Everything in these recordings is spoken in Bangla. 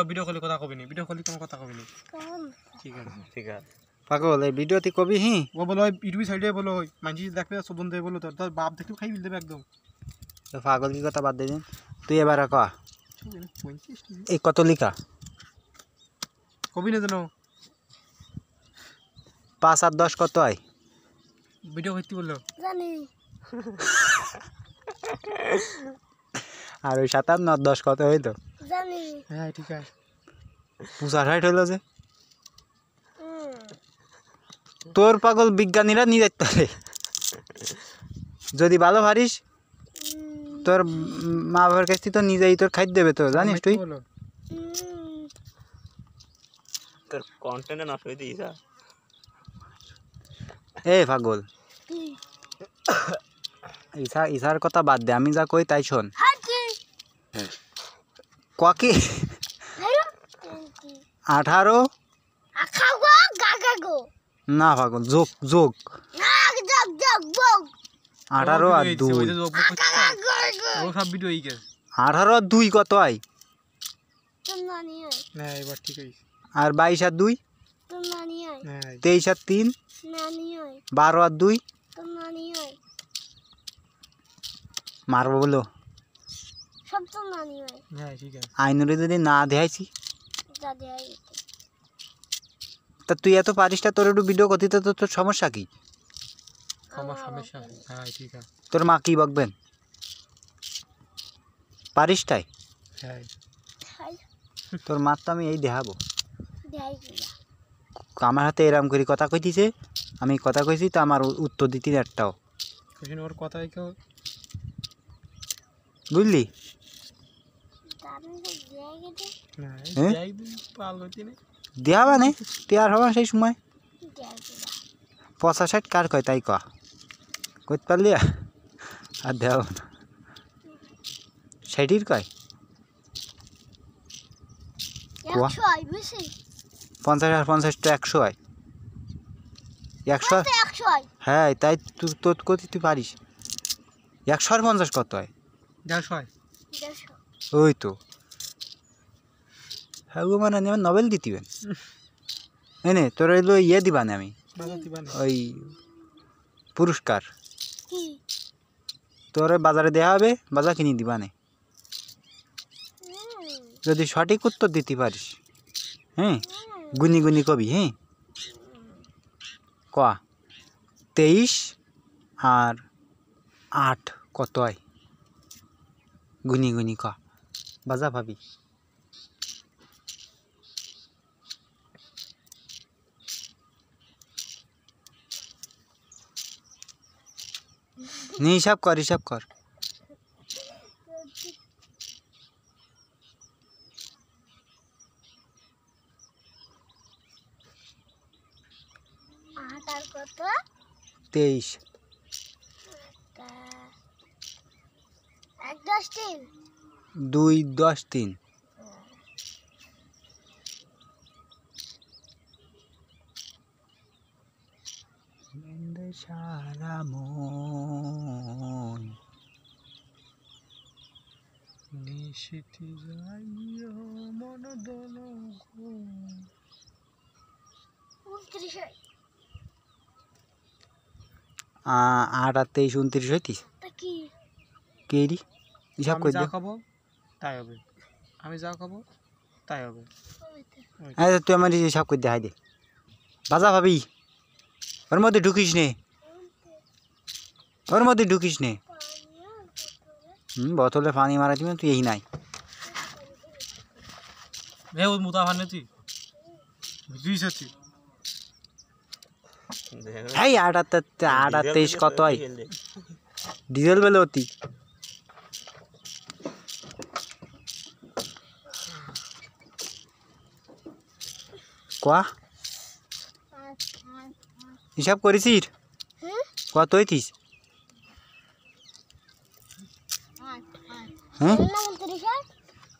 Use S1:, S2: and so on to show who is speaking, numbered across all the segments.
S1: ভিডিও কলে কথা কবি নি ভিডিও কলে কোনো কথা কবি নি ঠিক আছে
S2: পাগল এই ভিডিও তুই কবি হি
S1: ও বলো ইউটিউব সাইডে বলো মানজি দেখবে সবন দে বলো তোর বাপ দেখতে খাই দিবে একদম
S2: পাগল কি কথা বাদ দে তুই এবার ক এই কত লিখা
S1: কবি না জানো
S2: 5 আর 10 কত হয়
S1: ভিডিও করতে বললো
S3: জানি
S2: আর ওই 57 আর 10 কত হইতো
S3: জানি
S1: হ্যাঁ ঠিক আছে
S2: 65 হইলো যে তোর পাগল বিজ্ঞানীরা নিয়ে যাইতে পারে যদি ভালো পারিস তোর মা বাবার কাছ থেকে তো নিজেই তোর খাইতে দেবে তো জানিস তুই
S4: তোর কন্টেন্ট নষ্ট হয়ে দিয়েছ
S2: এ পাগল ইসার কথা বাদ দে আমি যা কই তাই শোন কি 18 না পাগল যোগ যোগ 18 আর 2
S1: ও সব ভিডিও এই গেছে
S2: 18 আর 2 কত হয়
S1: না এবার ঠিক হইছে
S2: আর 22 আর 2
S1: হ্যাঁ
S2: 23 আর 3 12 আর 2 মারবো বলো
S3: সব তো নানি হয়
S1: হ্যাঁ ঠিক আছে
S2: আইনুরে যদি না দেখাইছি
S3: দাদি হয়
S2: তা তুই এত পারিস না তোর একটু ভিডিও করতে তো তোর সমস্যা কি
S1: আমার সমস্যা হ্যাঁ ঠিক আছে
S2: তোর মা কি বকবেন পারিস তাই
S1: হ্যাঁ
S2: তোর মা তো আমি এই দেখাবো
S3: দেখাই
S2: আমার হাতে এরাম করে কথা কইতিছে আমি কথা কইছি তো আমার উত্তর দিতি একটাও
S1: কইছেন ওর কথাই কেউ
S2: বুঝলি
S1: না
S2: হ্যাঁ?
S1: এই পাল হইতে না
S2: দেয়া মানে তুই আর হবা সেই সময় 65 কার কয় তাই কইতে পারলি আর দেও সেটির কয় 50 আর 50 তো 100 হয় 100 হ্যাঁ তাই তুই তোর কত তুই পারিস 100 আর 50 কত হয়
S1: 150
S2: ওই তো হ্যাঁ ও মানে আমি নোবেল দিতিবেন এনে তোর হইলো ইয়ে দিবানে আমি
S1: বাজাতি বানে
S2: ওই পুরস্কার তোর বাজারে দেওয়া হবে বাজার কিনে দিবানে যদি সঠিক উত্তর দিতে পারিস হ্যাঁ গুনি গুনি কবি হ্যাঁ ক 23 আর 8 কত হয় গুনি গুনি ক বাজা ভাবি নি হিসাব কর 23 2 10 3 সারা মন
S1: নিশিতি যাইও মন দল
S2: 8 আর 23 29 হইতিস কে রি হিসাব
S1: আমি
S2: করে
S1: যা
S2: দে
S1: খাবো তাই হবে আমি যা খাবো তাই হবে
S2: আরে তুই আমার হিসাব করে দে হাই দে বাজা ভাবি ওর মধ্যে ঢুকিস নে বোতলে পানি মারা দিবেন তুই এই নাই
S1: রে ও মুতা ভানে তুই বুঝিস আছি
S2: এই 8 আর 23 কত হয় ডিজেল বেলে অতি কোয়া হিসাব করেছিস কত হইতিস হ্যাঁ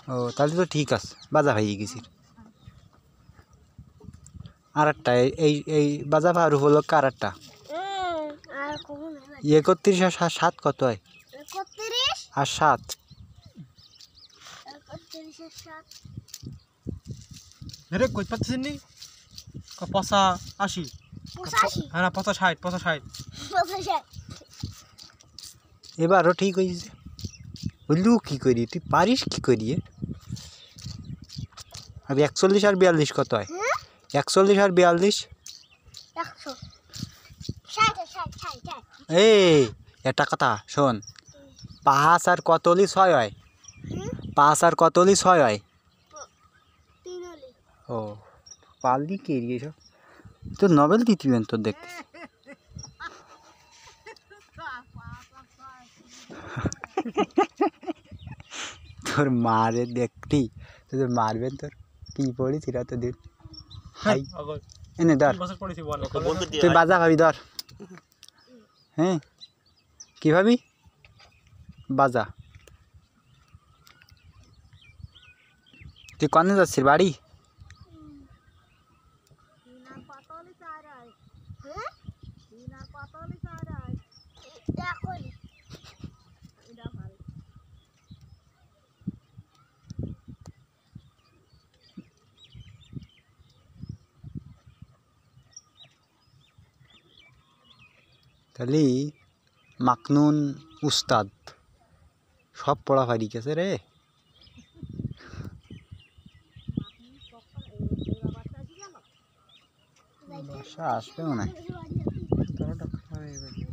S2: ও তাহলে তো ঠিক আছে বাজা ভাই গেছিস আর একটা এই বাজা ভাই উপলক্ষে আর একটা 31 আর 7 কত হয় আর 7
S1: ধরে কই পাচ্ছিস নি পচা 80
S3: 85
S1: হ্যাঁ না 65 65
S3: 85
S2: এবারও ঠিক হয়েছে বললু কি করি তুই পারিস কি করিয়ে আর 41 আর 42 কত হয় 41 আর 42
S3: 100 60
S2: এই একটা কথা শোন 5 আর কতলি 6 হয় 5 আর কতলি 6 হয়
S3: 3 হলে
S2: ও পারলি কে রে সব তোর নভেল দিতিবেন তোর দেখতে তোর মারে দেখতি তোর মারবেন তোর কি পড়িস রা তো দিন হাই এনে ধর
S1: বছর পড়েছি বল
S4: ওকে বন্ধু দিয়ে
S2: তুই বাজা ভাবি ধর হ্যাঁ কি ভাবি বাজা তুই কনে যাচ্ছিস বাড়ি
S3: দেখো
S2: তাহলে মাকনুন উস্তাদ সব পড়া পারি গেছে রে বর্ষা আসবে মনে হয়
S1: তোরটা খারাপ হয়ে গেল